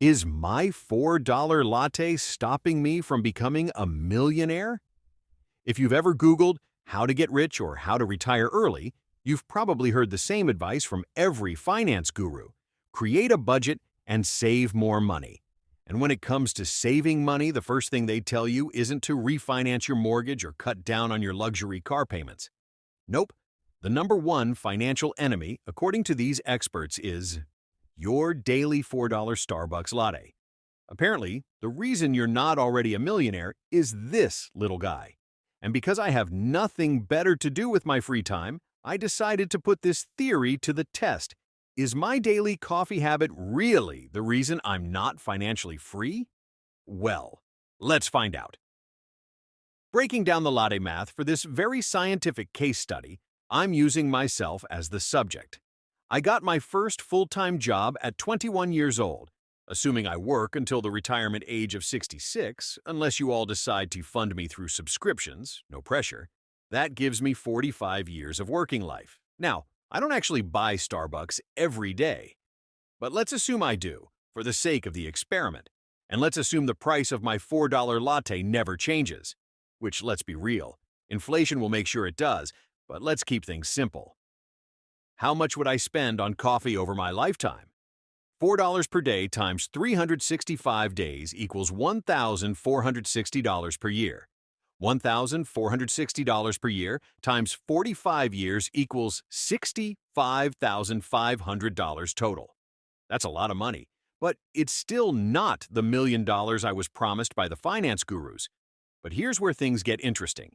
Is my $4 latte stopping me from becoming a millionaire? If you've ever Googled how to get rich or how to retire early, you've probably heard the same advice from every finance guru. Create a budget and save more money. And when it comes to saving money, the first thing they tell you isn't to refinance your mortgage or cut down on your luxury car payments. Nope. The number one financial enemy, according to these experts, is your daily $4 Starbucks latte. Apparently, the reason you're not already a millionaire is this little guy. And because I have nothing better to do with my free time, I decided to put this theory to the test. Is my daily coffee habit really the reason I'm not financially free? Well, let's find out. Breaking down the latte math for this very scientific case study, I'm using myself as the subject. I got my first full-time job at 21 years old, assuming I work until the retirement age of 66, unless you all decide to fund me through subscriptions, no pressure. That gives me 45 years of working life. Now, I don't actually buy Starbucks every day, but let's assume I do, for the sake of the experiment. And let's assume the price of my $4 latte never changes. Which, let's be real, inflation will make sure it does, but let's keep things simple. How much would I spend on coffee over my lifetime? $4 per day times 365 days equals $1,460 per year. $1,460 per year times 45 years equals $65,500 total. That's a lot of money, but it's still not the $1 million I was promised by the finance gurus. But here's where things get interesting.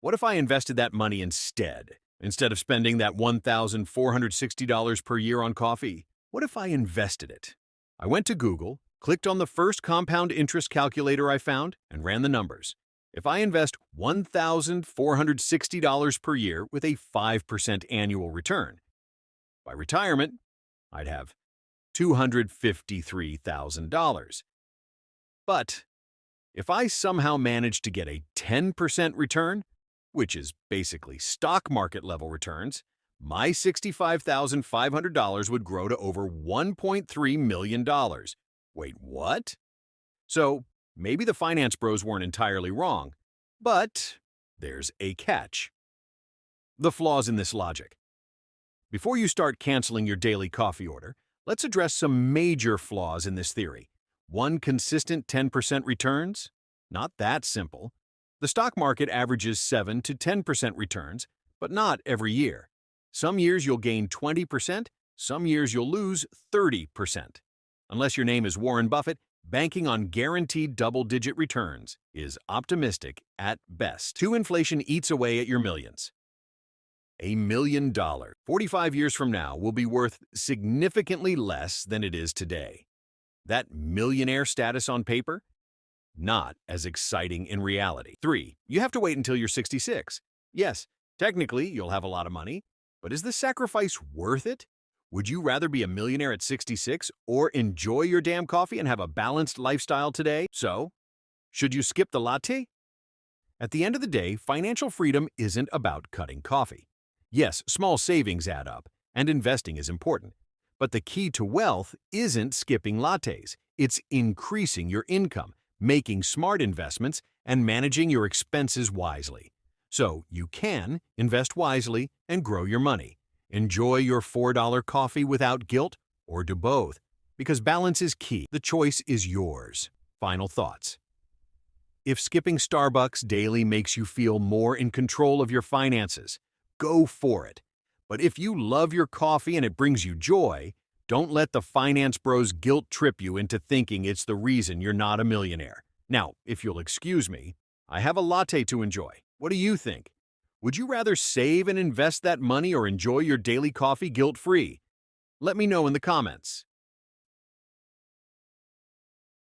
What if I invested that money instead? Instead of spending that $1,460 per year on coffee, what if I invested it? I went to Google, clicked on the first compound interest calculator I found, and ran the numbers. If I invest $1,460 per year with a 5% annual return, by retirement, I'd have $253,000. But if I somehow managed to get a 10% return, which is basically stock market level returns, my $65,500 would grow to over $1.3 million. Wait, what? So maybe the finance bros weren't entirely wrong, but there's a catch. The flaws in this logic. Before you start canceling your daily coffee order, let's address some major flaws in this theory. One, consistent 10% returns? Not that simple. The stock market averages 7 to 10% returns, but not every year. Some years you'll gain 20%, some years you'll lose 30%. Unless your name is Warren Buffett, banking on guaranteed double-digit returns is optimistic at best. 2, inflation eats away at your millions. $1 million 45 years from now will be worth significantly less than it is today. That millionaire status on paper? Not as exciting in reality. 3, you have to wait until you're 66. Yes, technically you'll have a lot of money, but is the sacrifice worth it? Would you rather be a millionaire at 66 or enjoy your damn coffee and have a balanced lifestyle today? So, should you skip the latte? At the end of the day, financial freedom isn't about cutting coffee. Yes, small savings add up, and investing is important. But the key to wealth isn't skipping lattes. It's increasing your income, making smart investments, and managing your expenses wisely. So you can invest wisely and grow your money. Enjoy your $4 coffee without guilt, or do both. Because balance is key. The choice is yours. Final thoughts. If skipping Starbucks daily makes you feel more in control of your finances, go for it. But if you love your coffee and it brings you joy, don't let the finance bros guilt trip you into thinking it's the reason you're not a millionaire. Now, if you'll excuse me, I have a latte to enjoy. What do you think? Would you rather save and invest that money or enjoy your daily coffee guilt-free? Let me know in the comments.